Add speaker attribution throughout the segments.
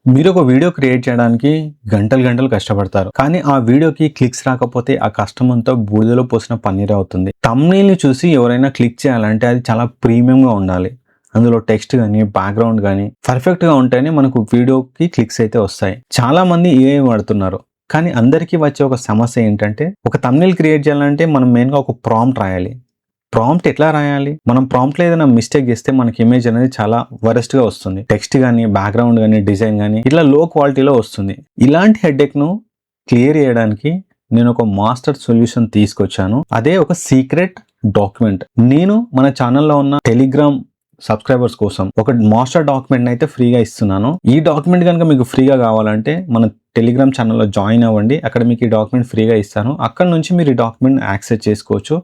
Speaker 1: మీరు ఒక video create చేయడానికి గంటలు గంటలు కష్టపడతారు. కానీ ఆ వీడియోకి క్లిక్స్ రాకపోతే ఆ కష్టం అంతా బూడిదలో పోసిన పన్నీర్ అవుతుంది. థంబ్‌నెయిల్‌ని చూసి ఎవరైనా క్లిక్ చేయాలంటే అది చాలా ప్రీమియంగా ఉండాలి. అందులో టెక్స్ట్ గానీ, బ్యాక్‌గ్రౌండ్ గానీ పర్ఫెక్ట్‌గా ఉంటేనే మనకు వీడియోకి క్లిక్స్ అయితే వస్తాయి. చాలా మంది ఏఐ వాడుతున్నారు. కానీ అందరికీ వచ్చే ఒక సమస్య ఏంటంటే ఒక థంబ్‌నెయిల్ క్రియేట్ చేయాలంటే మనం మెయిన్‌గా ఒక ప్రాంప్ట్ రాయాలి. ప్రాంప్ట్ ఎట్లా రాయాలి? మనం ప్రాంప్ట్‌లో ఏదైనా మిస్టేక్ చేస్తే మనకి ఇమేజ్ అనేది చాలా వరస్ట్‌గా వస్తుంది. టెక్స్ట్ గానీ, బ్యాక్‌గ్రౌండ్ గానీ, డిజైన్ గానీ ఇట్లా లో క్వాలిటీలో వస్తుంది. ఇలాంటి హెడ్‌ఏక్‌ను క్లియర్ చేయడానికి నేను ఒక మాస్టర్ సొల్యూషన్ తీసుకొచ్చాను. అదే ఒక సీక్రెట్ డాక్యుమెంట్. నేను మన ఛానల్‌లో ఉన్న టెలిగ్రామ్ సబ్స్క్రైబర్స్ కోసం ఒక మాస్టర్ డాక్యుమెంట్ అయితే ఫ్రీగా ఇస్తున్నాను. ఈ డాక్యుమెంట్ కనుక మీకు ఫ్రీగా కావాలంటే మన టెలిగ్రామ్ ఛానల్లో జాయిన్ అవ్వండి. అక్కడ మీకు ఈ డాక్యుమెంట్ ఫ్రీగా ఇస్తాను. అక్కడ నుంచి మీరు ఈ డాక్యుమెంట్ యాక్సెస్ చేసుకోవచ్చు.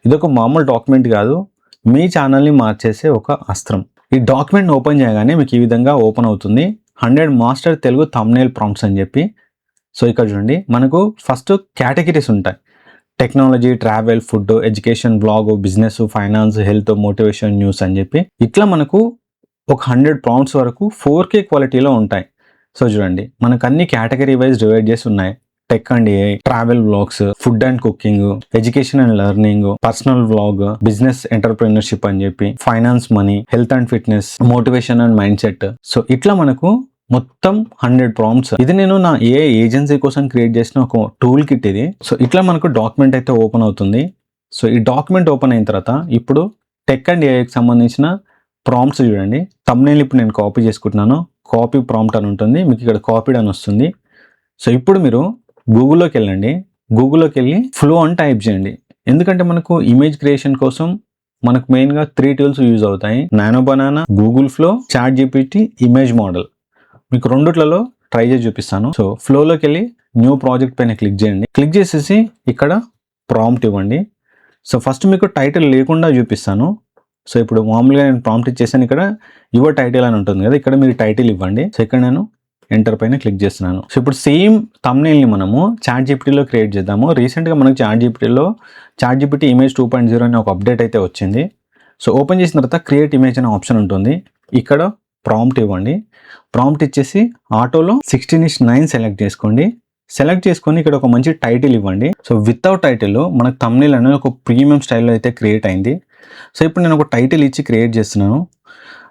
Speaker 1: ఇదొక మామూలు డాక్యుమెంట్ కాదు. మీ ఛానల్ని మార్చేసే ఒక అస్త్రం. ఈ డాక్యుమెంట్ ఓపెన్ చేయగానే మీకు ఈ విధంగా ఓపెన్ అవుతుంది. 100 మాస్టర్ తెలుగు థంబ్‌నెయిల్ ప్రాంప్ట్స్ అని చెప్పి. సో ఇక్కడ చూడండి మనకు ఫస్ట్ కేటగిరీస్ ఉంటాయి. Technology, travel, food, education, blog, business, finance, health, motivation, news అని చెప్పి ఇట్లా మనకు ఒక 100 ప్రాంప్ట్స్ వరకు 4K క్వాలిటీలో ఉంటాయి. సో చూడండి మనకు అన్ని కేటగిరీ వైజ్ డివైడ్ చేసి ఉన్నాయి. Tech and AI, travel vlogs, food and cooking, education and learning, personal vlog, business entrepreneurship అని చెప్పి, finance, money, health and fitness, motivation and mind set. So ఇట్లా మనకు మొత్తం 100 ప్రాంప్ట్స్. ఇది నేను నా ఏఐ ఏజెన్సీ కోసం క్రియేట్ చేసిన ఒక టూల్ కిట్ ఇది. సో ఇట్లా మనకు డాక్యుమెంట్ అయితే ఓపెన్ అవుతుంది. సో ఈ డాక్యుమెంట్ ఓపెన్ అయిన తర్వాత ఇప్పుడు టెక్ అండ్ ఏఐకి సంబంధించిన ప్రాంప్ట్స్ చూడండి. థంబ్‌నెయిల్ ఇప్పుడు నేను కాపీ చేసుకుంటున్నాను. కాపీ ప్రాంప్ట్ అని ఉంటుంది. మీకు ఇక్కడ కాపీడ్ అని వస్తుంది. సో ఇప్పుడు మీరు గూగుల్‌లోకి వెళ్ళండి. గూగుల్‌లోకి వెళ్ళి ఫ్లో అని టైప్ చేయండి. ఎందుకంటే మనకు ఇమేజ్ క్రియేషన్ కోసం మనకు మెయిన్‌గా 3 టూల్స్ యూజ్ అవుతాయి. Nano Banana, Google Flow, ChatGPT, image model. మీకు రెండిట్లలో ట్రై చేసి చూపిస్తాను. సో ఫ్లోలోకి వెళ్ళి న్యూ ప్రాజెక్ట్ పైన క్లిక్ చేయండి. క్లిక్ చేసేసి ఇక్కడ ప్రాంప్ట్ ఇవ్వండి. సో ఫస్ట్ మీకు టైటిల్ లేకుండా చూపిస్తాను. సో ఇప్పుడు మామూలుగా నేను ప్రాంప్ట్ ఇచ్చేసాను. ఇక్కడ యువర్ టైటిల్ అని ఉంటుంది కదా, ఇక్కడ మీరు టైటిల్ ఇవ్వండి. సో ఇక్కడ నేను ఎంటర్ పైన క్లిక్ చేస్తున్నాను. సో ఇప్పుడు సేమ్ థంబ్‌నెయిల్‌ని మనము చాట్ జీపీటీలో క్రియేట్ చేద్దాము. రీసెంట్గా మనకు చాట్ జీపీటీ ఇమేజ్ 2.0 అనే ఒక అప్డేట్ అయితే వచ్చింది. సో ఓపెన్ చేసిన తర్వాత క్రియేట్ ఇమేజ్ అనే ఆప్షన్ ఉంటుంది. ఇక్కడ ప్రాంప్ట్ ఇవ్వండి. ప్రాంప్ట్ ఇచ్చేసి ఆటోలో 16:9 సెలెక్ట్ చేసుకోండి. సెలెక్ట్ చేసుకొని ఇక్కడ ఒక మంచి టైటిల్ ఇవ్వండి. సో వితౌట్ టైటిల్ మనకు థంబ్‌నెయిల్ అనేది ఒక ప్రీమియం స్టైల్లో అయితే క్రియేట్ అయింది. సో ఇప్పుడు నేను ఒక టైటిల్ ఇచ్చి క్రియేట్ చేస్తున్నాను.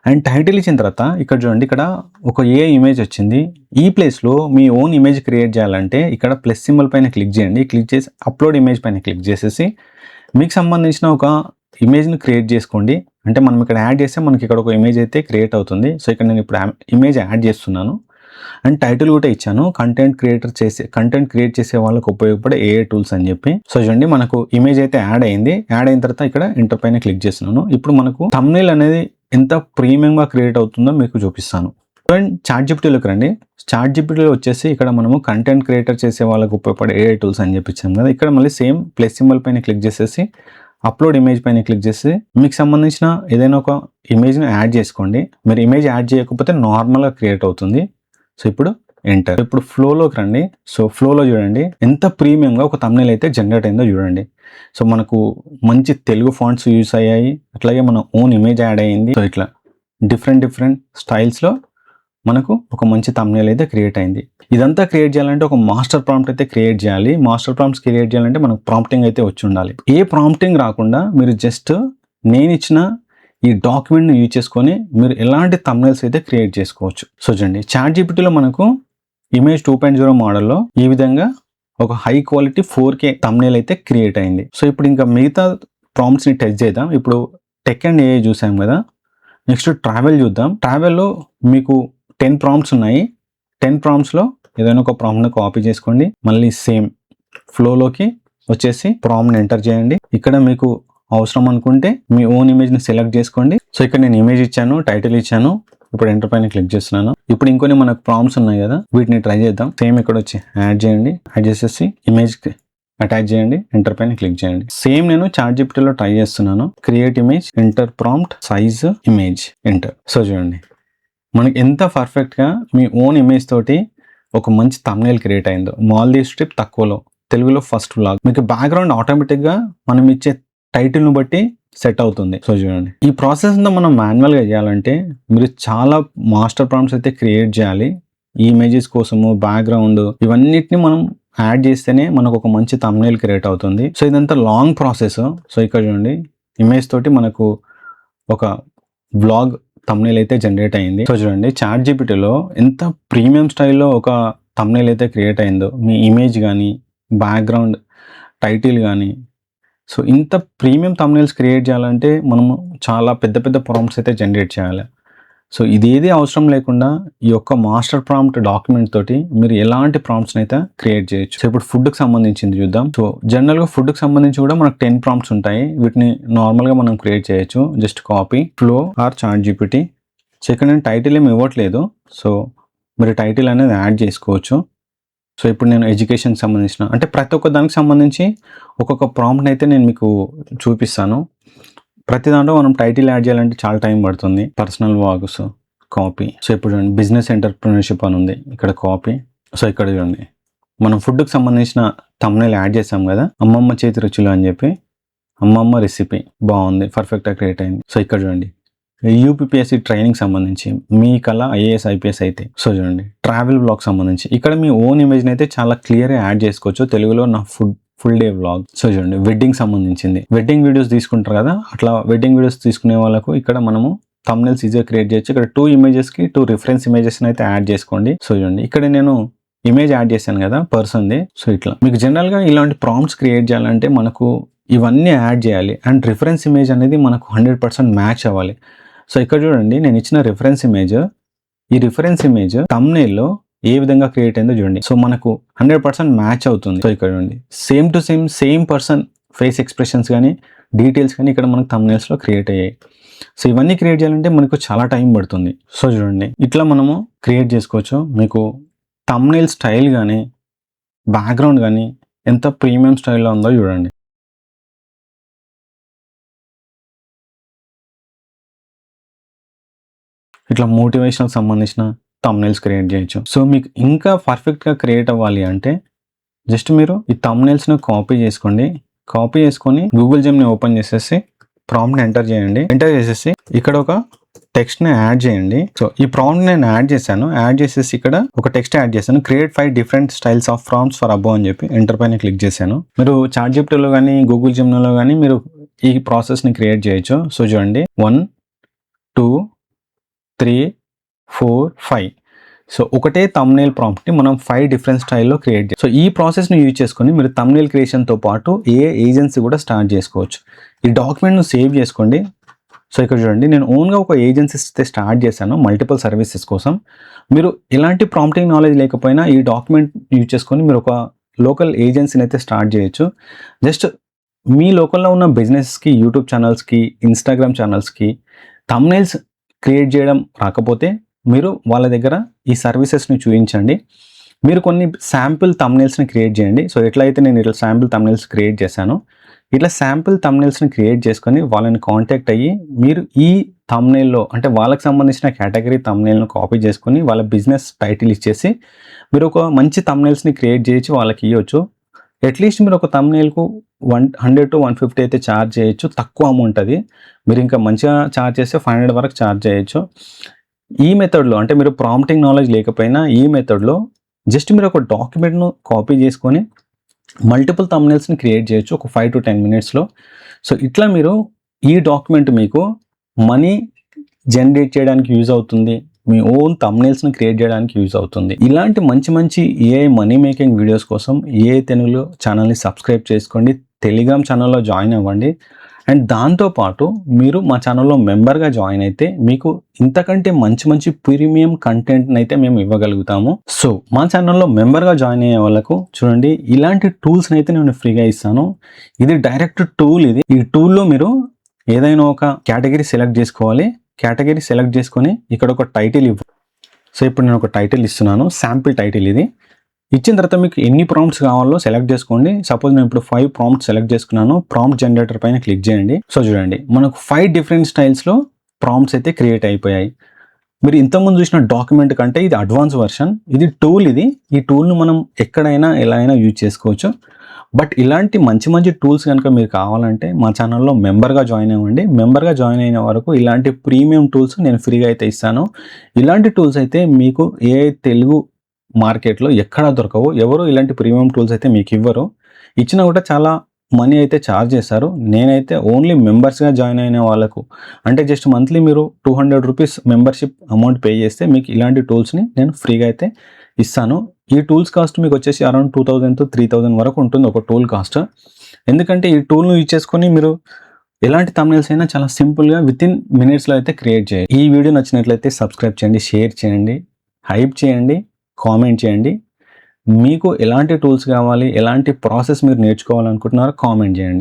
Speaker 1: అండ్ టైటిల్ ఇచ్చిన తర్వాత ఇక్కడ చూడండి, ఇక్కడ ఒక ఏఐ ఇమేజ్ వచ్చింది. ఈ ప్లేస్లో మీ ఓన్ ఇమేజ్ క్రియేట్ చేయాలంటే ఇక్కడ ప్లస్ సింబల్ పైన క్లిక్ చేయండి. క్లిక్ చేసి అప్లోడ్ ఇమేజ్ పైన క్లిక్ చేసేసి మీకు సంబంధించిన ఒక ఇమేజ్ని క్రియేట్ చేసుకోండి. అంటే మనం ఇక్కడ యాడ్ చేస్తే మనకి ఇక్కడ ఒక ఇమేజ్ అయితే క్రియేట్ అవుతుంది. సో ఇక్కడ నేను ఇప్పుడు ఇమేజ్ యాడ్ చేస్తున్నాను. అండ్ టైటిల్ కూడా ఇచ్చాను, కంటెంట్ క్రియేట్ చేసే వాళ్ళకి ఉపయోగపడే ఏఐ టూల్స్ అని చెప్పి. సో చూడండి మనకు ఇమేజ్ అయితే యాడ్ అయింది. యాడ్ అయిన తర్వాత ఇక్కడ ఎంటర్ పైన క్లిక్ చేస్తున్నాను. ఇప్పుడు మనకు థంబ్‌నెయిల్ అనేది ఎంత ప్రీమియంగా క్రియేట్ అవుతుందో మీకు చూపిస్తాను. అండ్ చాట్ జీపీటీలోకి రండి. చాట్ జీపీటీలో వచ్చేసి ఇక్కడ మనము కంటెంట్ క్రియేటర్ చేసే వాళ్ళకి ఉపయోగపడే ఏఐ టూల్స్ అని చెప్పించాం కదా, ఇక్కడ మళ్ళీ సేమ్ ప్లస్ సింబల్ పైన క్లిక్ చేసేసి అప్లోడ్ ఇమేజ్ పైన క్లిక్ చేసి మీకు సంబంధించిన ఏదైనా ఒక ఇమేజ్ని యాడ్ చేసుకోండి. మీరు ఇమేజ్ యాడ్ చేయకపోతే నార్మల్గా క్రియేట్ అవుతుంది. సో ఇప్పుడు ఎంటర్. ఇప్పుడు ఫ్లోలోకి రండి. సో ఫ్లోలో చూడండి ఎంత ప్రీమియంగా ఒక థంబ్‌నెయిల్ అయితే జనరేట్ అయిందో చూడండి. సో మనకు మంచి తెలుగు ఫాంట్స్ యూస్ అయ్యాయి. అట్లాగే మన ఓన్ ఇమేజ్ యాడ్ అయ్యింది. సో ఇట్లా డిఫరెంట్ స్టైల్స్లో మనకు ఒక మంచి థంబ్‌నెయిల్ అయితే క్రియేట్ అయింది. ఇదంతా క్రియేట్ చేయాలంటే ఒక మాస్టర్ ప్రాంప్ట్ అయితే క్రియేట్ చేయాలి. మాస్టర్ ప్రాంప్ట్స్ క్రియేట్ చేయాలంటే మనకు ప్రాంప్టింగ్ అయితే వచ్చి ఉండాలి. ఏ ప్రాంప్టింగ్ రాకుండా మీరు జస్ట్ నేను ఇచ్చిన ఈ డాక్యుమెంట్ని యూజ్ చేసుకొని మీరు ఎలాంటి థంబ్‌నెయిల్స్ అయితే క్రియేట్ చేసుకోవచ్చు. సో చూడండి చాట్ జీపీటీలో మనకు ఇమేజ్ 2.0 మోడల్లో ఈ విధంగా ఒక హై క్వాలిటీ 4K థంబ్‌నెయిల్ అయితే క్రియేట్ అయింది. సో ఇప్పుడు ఇంకా మిగతా ప్రాంప్ట్స్ని టెస్ట్ చేద్దాం. ఇప్పుడు టెక్ అండ్ ఏఐ చూసాం కదా, నెక్స్ట్ ట్రావెల్ చూద్దాం. ట్రావెల్లో మీకు 10 ప్రాంప్ట్స్ ఉన్నాయి. 10 ప్రాంప్ట్స్లో ఏదైనా ఒక ప్రాంప్ట్ని కాపీ చేసుకోండి. మళ్ళీ సేమ్ ఫ్లోలోకి వచ్చేసి ప్రాంప్ట్ని ఎంటర్ చేయండి. ఇక్కడ మీకు అవసరం అనుకుంటే మీ ఓన్ ఇమేజ్ని సెలెక్ట్ చేసుకోండి. సో ఇక్కడ నేను ఇమేజ్ ఇచ్చాను, టైటిల్ ఇచ్చాను. ఇప్పుడు ఎంటర్ పైన క్లిక్ చేస్తున్నాను. ఇప్పుడు ఇంకొన్ని మనకు ప్రాంప్ట్స్ ఉన్నాయి కదా, వీటిని ట్రై చేద్దాం. సేమ్ ఇక్కడ వచ్చి యాడ్ చేయండి. యాడ్ చేసేసి ఇమేజ్ అటాచ్ చేయండి. ఎంటర్ పైన క్లిక్ చేయండి. సేమ్ నేను చాట్ జీపీటీలో ట్రై చేస్తున్నాను. Create image, enter prompt, size, image, enter. So చూడండి మనకి ఎంత పర్ఫెక్ట్గా మీ ఓన్ ఇమేజ్ తోటి ఒక మంచి థంబ్‌నెయిల్ క్రియేట్ అయిందో. మాల్దీవ్స్ ట్రిప్ తక్కువలో, తెలుగులో ఫస్ట్ వ్లాగ్. మీకు బ్యాక్గ్రౌండ్ ఆటోమేటిక్గా మనం ఇచ్చే టైటిల్ను బట్టి సెట్ అవుతుంది. సో చూడండి ఈ ప్రాసెస్ అంతా మనం మాన్యువల్గా చేయాలంటే మీరు చాలా మాస్టర్ ప్రాంప్ట్స్ అయితే క్రియేట్ చేయాలి. ఈ ఇమేజెస్ కోసము బ్యాక్గ్రౌండ్ ఇవన్నిటిని మనం యాడ్ చేస్తేనే మనకు ఒక మంచి thumbnail క్రియేట్ అవుతుంది. సో ఇదంతా లాంగ్ ప్రాసెస్. సో ఇక్కడ చూడండి ఇమేజ్ తోటి మనకు ఒక వ్లాగ్ thumbnail అయితే జనరేట్ అయింది. సో చూడండి ChatGPTలో ఎంత ప్రీమియం స్టైల్లో ఒక thumbnail అయితే క్రియేట్ అయిందో, మీ ఇమేజ్ కానీ బ్యాక్గ్రౌండ్ టైటిల్ కానీ. సో ఇంత ప్రీమియం thumbnails క్రియేట్ చేయాలంటే మనము చాలా పెద్ద పెద్ద ప్రాంప్ట్స్ అయితే జనరేట్ చేయాలి. సో ఇదేది అవసరం లేకుండా ఈ యొక్క మాస్టర్ ప్రాంప్ట్ డాక్యుమెంట్ తోటి మీరు ఎలాంటి ప్రాంప్ట్స్ని అయితే క్రియేట్ చేయొచ్చు. సో ఇప్పుడు ఫుడ్కి సంబంధించింది చూద్దాం. సో జనరల్గా ఫుడ్కి సంబంధించి కూడా మనకు 10 ప్రాంప్ట్స్ ఉంటాయి. వీటిని నార్మల్గా మనం క్రియేట్ చేయొచ్చు. Just copy flow are ChatGPT. So ఇక్కడ నేను టైటిల్ ఏమి ఇవ్వట్లేదు. సో మీరు టైటిల్ అనేది యాడ్ చేసుకోవచ్చు. సో ఇప్పుడు నేను ఎడ్యుకేషన్కి సంబంధించిన అంటే ప్రతి ఒక్క దానికి సంబంధించి ఒక్కొక్క ప్రాంప్ట్ని అయితే నేను మీకు చూపిస్తాను. ప్రతి దాంట్లో మనం టైటిల్ యాడ్ చేయాలంటే చాలా టైం పడుతుంది. Personal vlogs copy. సో ఇప్పుడు చూడండి బిజినెస్ ఎంటర్ప్రినర్షిప్ అని ఉంది, ఇక్కడ కాపీ. సో ఇక్కడ చూడండి మనం ఫుడ్కి సంబంధించిన thumbnail యాడ్ చేసాం కదా, అమ్మమ్మ చేతి రుచులు అని చెప్పి. అమ్మమ్మ రెసిపీ బాగుంది, పర్ఫెక్ట్గా క్రియేట్ అయింది. సో ఇక్కడ చూడండి UPPSC ట్రైనింగ్ సంబంధించి మీ కళ IAS IPS అయితే. సో చూడండి ట్రావెల్ బ్లాగ్ సంబంధించి ఇక్కడ మీ ఓన్ ఇమేజ్ని అయితే చాలా క్లియర్గా యాడ్ చేసుకోవచ్చు. తెలుగులో నా ఫుల్ డే వ్లాగ్. సో చూడండి వెడ్డింగ్ సంబంధించింది, వెడ్డింగ్ వీడియోస్ తీసుకుంటారు కదా, అట్లా వెడ్డింగ్ వీడియోస్ తీసుకునే వాళ్ళకు ఇక్కడ మనము thumbnails ఈజీగా క్రియేట్ చేయొచ్చు. ఇక్కడ 2 ఇమేజెస్కి 2 రిఫరెన్స్ ఇమేజెస్ని అయితే యాడ్ చేసుకోండి. సో చూడండి ఇక్కడ నేను ఇమేజ్ యాడ్ చేశాను కదా పర్సన్ది. సో ఇట్లా మీకు జనరల్గా ఇలాంటి ప్రాంప్ట్స్ క్రియేట్ చేయాలంటే మనకు ఇవన్నీ యాడ్ చేయాలి. అండ్ రిఫరెన్స్ ఇమేజ్ అనేది మనకు 100% మ్యాచ్ అవ్వాలి. సో ఇక్కడ చూడండి నేను ఇచ్చిన రిఫరెన్స్ ఇమేజ్, ఈ రిఫరెన్స్ ఇమేజ్ thumbnailలో ఏ విధంగా క్రియేట్ అయిందో చూడండి. సో మనకు 100% మ్యాచ్ అవుతుంది. సో ఇక్కడ చూడండి same to same person face expressions కానీ డీటెయిల్స్ కానీ ఇక్కడ మనకు thumbnailsలో క్రియేట్ అయ్యాయి. సో ఇవన్నీ క్రియేట్ చేయాలంటే మనకు చాలా టైం పడుతుంది. సో చూడండి ఇట్లా మనము క్రియేట్ చేసుకోవచ్చు. మీకు thumbnail స్టైల్ కానీ బ్యాక్గ్రౌండ్ కానీ ఎంత ప్రీమియం స్టైల్లో ఉందో చూడండి. ఇట్లా మోటివేషనల్ సంబంధించిన thumbnails క్రియేట్ చేయొచ్చు. సో మీకు ఇంకా పర్ఫెక్ట్గా క్రియేట్ అవ్వాలి అంటే జస్ట్ మీరు ఈ thumbnailsని కాపీ చేసుకోండి. కాపీ చేసుకొని గూగుల్ జెమ్ని ఓపెన్ చేసేసి ప్రాంప్ట్ని ఎంటర్ చేయండి. ఎంటర్ చేసేసి ఇక్కడ ఒక టెక్స్ట్ని యాడ్ చేయండి. సో ఈ ప్రాంప్ట్ నేను యాడ్ చేశాను. యాడ్ చేసేసి ఇక్కడ ఒక టెక్స్ట్ యాడ్ చేశాను. Create 5 different styles of prompts for above అని చెప్పి ఎంటర్ పైన క్లిక్ చేశాను. మీరు ChatGPTలో కానీ గూగుల్ జెమ్లో కానీ మీరు ఈ ప్రాసెస్ని క్రియేట్ చేయొచ్చు. సో చూడండి 1 2 3 4 5. సో ఒకటే thumbnail ప్రాంప్ట్ని మనం 5 డిఫరెంట్ స్టైల్లో క్రియేట్ చేయాలి. సో ఈ ప్రాసెస్ని యూజ్ చేసుకొని మీరు thumbnail క్రియేషన్తో పాటు ఏజెన్సీ కూడా స్టార్ట్ చేసుకోవచ్చు. ఈ డాక్యుమెంట్ను సేవ్ చేసుకోండి. సో ఇక్కడ చూడండి నేను ఓన్గా ఒక ఏజెన్సీస్ అయితే స్టార్ట్ చేశాను మల్టిపుల్ సర్వీసెస్ కోసం. మీరు ఎలాంటి ప్రాంప్టింగ్ నాలెడ్జ్ లేకపోయినా ఈ డాక్యుమెంట్ యూజ్ చేసుకొని మీరు ఒక లోకల్ ఏజెన్సీని అయితే స్టార్ట్ చేయొచ్చు. జస్ట్ మీ లోకల్లో ఉన్న బిజినెస్కి, యూట్యూబ్ ఛానల్స్కి, ఇన్స్టాగ్రామ్ ఛానల్స్కి thumbnails క్రియేట్ చేయడం రాకపోతే మీరు వాళ్ళ దగ్గర ఈ సర్వీసెస్ని చూపించండి. మీరు కొన్ని శాంపుల్ thumbnailsని క్రియేట్ చేయండి. సో ఎట్లయితే నేను ఇట్లా శాంపుల్ thumbnails క్రియేట్ చేశాను, ఇట్లా శాంపుల్ thumbnailsని క్రియేట్ చేసుకొని వాళ్ళని కాంటాక్ట్ అయ్యి మీరు ఈ thumbnailలో అంటే వాళ్ళకి సంబంధించిన కేటగిరీ thumbnailను కాపీ చేసుకొని వాళ్ళ బిజినెస్ టైటిల్ ఇచ్చేసి మీరు ఒక మంచి thumbnailsని క్రియేట్ చేయించి వాళ్ళకి ఇవ్వచ్చు. అట్లీస్ట్ మీరు ఒక thumbnailకు 100 to 150 అయితే ఛార్జ్ చేయొచ్చు. తక్కువ అమౌంట్ అది. మీరు ఇంకా మంచిగా ఛార్జ్ చేస్తే 500 వరకు ఛార్జ్ చేయొచ్చు. ఈ మెథడ్లో అంటే మీరు ప్రాంప్టింగ్ నాలెడ్జ్ లేకపోయినా ఈ మెథడ్లో జస్ట్ మీరు ఒక డాక్యుమెంట్ను కాపీ చేసుకొని మల్టిపుల్ thumbnailsని క్రియేట్ చేయొచ్చు ఒక 5 to 10 మినిట్స్లో. సో ఇట్లా మీరు ఈ డాక్యుమెంట్ మీకు మనీ జనరేట్ చేయడానికి యూజ్ అవుతుంది. మీ ఓన్ thumbnailsని క్రియేట్ చేయడానికి యూజ్ అవుతుంది. ఇలాంటి మంచి AI మనీ మేకింగ్ వీడియోస్ కోసం AI తెలుగులో ఛానల్ని సబ్స్క్రైబ్ చేసుకోండి. టెలిగ్రామ్ ఛానల్లో జాయిన్ అవ్వండి. అండ్ దాంతోపాటు మీరు మా ఛానల్లో మెంబర్గా జాయిన్ అయితే మీకు ఇంతకంటే మంచి ప్రీమియం కంటెంట్ని అయితే మేము ఇవ్వగలుగుతాము. సో మా ఛానల్లో మెంబర్గా జాయిన్ అయ్యే వాళ్ళకు చూడండి ఇలాంటి టూల్స్ని అయితే నేను ఫ్రీగా ఇస్తాను. ఇది డైరెక్ట్ టూల్. ఈ టూల్లో మీరు ఏదైనా ఒక కేటగిరీ సెలెక్ట్ చేసుకోవాలి. కేటగిరీ సెలెక్ట్ చేసుకొని ఇక్కడ ఒక టైటిల్ ఇవ్వాలి. సో ఇప్పుడు నేను ఒక టైటిల్ ఇస్తున్నాను, శాంపిల్ టైటిల్ ఇది. ఇచ్చిన తర్వాత మీకు ఎన్ని ప్రాంప్ట్స్ కావాలో సెలెక్ట్ చేసుకోండి. సపోజ్ నేను ఇప్పుడు 5 ప్రాంప్ట్స్ సెలెక్ట్ చేసుకున్నాను. ప్రాంప్ట్ జనరేటర్ పైన క్లిక్ చేయండి. సో చూడండి మనకు 5 డిఫరెంట్ స్టైల్స్లో ప్రాంప్ట్స్ అయితే క్రియేట్ అయిపోయాయి. మీరు ఇంతకుముందు చూసిన డాక్యుమెంట్ కంటే ఇది అడ్వాన్స్ వర్షన్. ఇది టూల్. ఈ టూల్ను మనం ఎక్కడైనా ఎలా అయినా యూజ్ చేసుకోవచ్చు. బట్ ఇలాంటి మంచి మంచి టూల్స్ కనుక మీరు కావాలంటే మా ఛానల్లో మెంబర్గా జాయిన్ అవ్వండి. మెంబర్గా జాయిన్ అయిన వరకు ఇలాంటి ప్రీమియం టూల్స్ నేను ఫ్రీగా అయితే ఇస్తాను. ఇలాంటి టూల్స్ అయితే మీకు ఏ తెలుగు మార్కెట్లో ఎక్కడా దొరకవు. ఎవరు ఇలాంటి ప్రీమియం టూల్స్ అయితే మీకు ఇవ్వరు. ఇచ్చినా కూడా చాలా మనీ అయితే ఛార్జ్ చేస్తారు. నేనైతే ఓన్లీ మెంబర్స్గా జాయిన్ అయిన వాళ్ళకు అంటే జస్ట్ మంత్లీ మీరు ₹200 మెంబర్షిప్ అమౌంట్ పే చేస్తే మీకు ఇలాంటి టూల్స్ని నేను ఫ్రీగా అయితే ఇస్తాను. ఈ టూల్స్ కాస్ట్ మీకు వచ్చేసి అరౌండ్ 2000 to 3000 వరకు ఉంటుంది ఒక టూల్ కాస్ట్. ఎందుకంటే ఈ టూల్ను యూజ్ చేసుకొని మీరు ఎలాంటి థంబ్నెయిల్స్ అయినా చాలా సింపుల్గా వితిన్ మినిట్స్లో అయితే క్రియేట్ చేయాలి. ఈ వీడియో నచ్చినట్లయితే సబ్స్క్రైబ్ చేయండి, షేర్ చేయండి, హైప్ చేయండి, కామెంట్ చేయండి. మీకు ఎలాంటి టూల్స్ కావాలి, ఎలాంటి ప్రాసెస్ మీరు నేర్చుకోవాలనుకుంటున్నారో కామెంట్ చేయండి.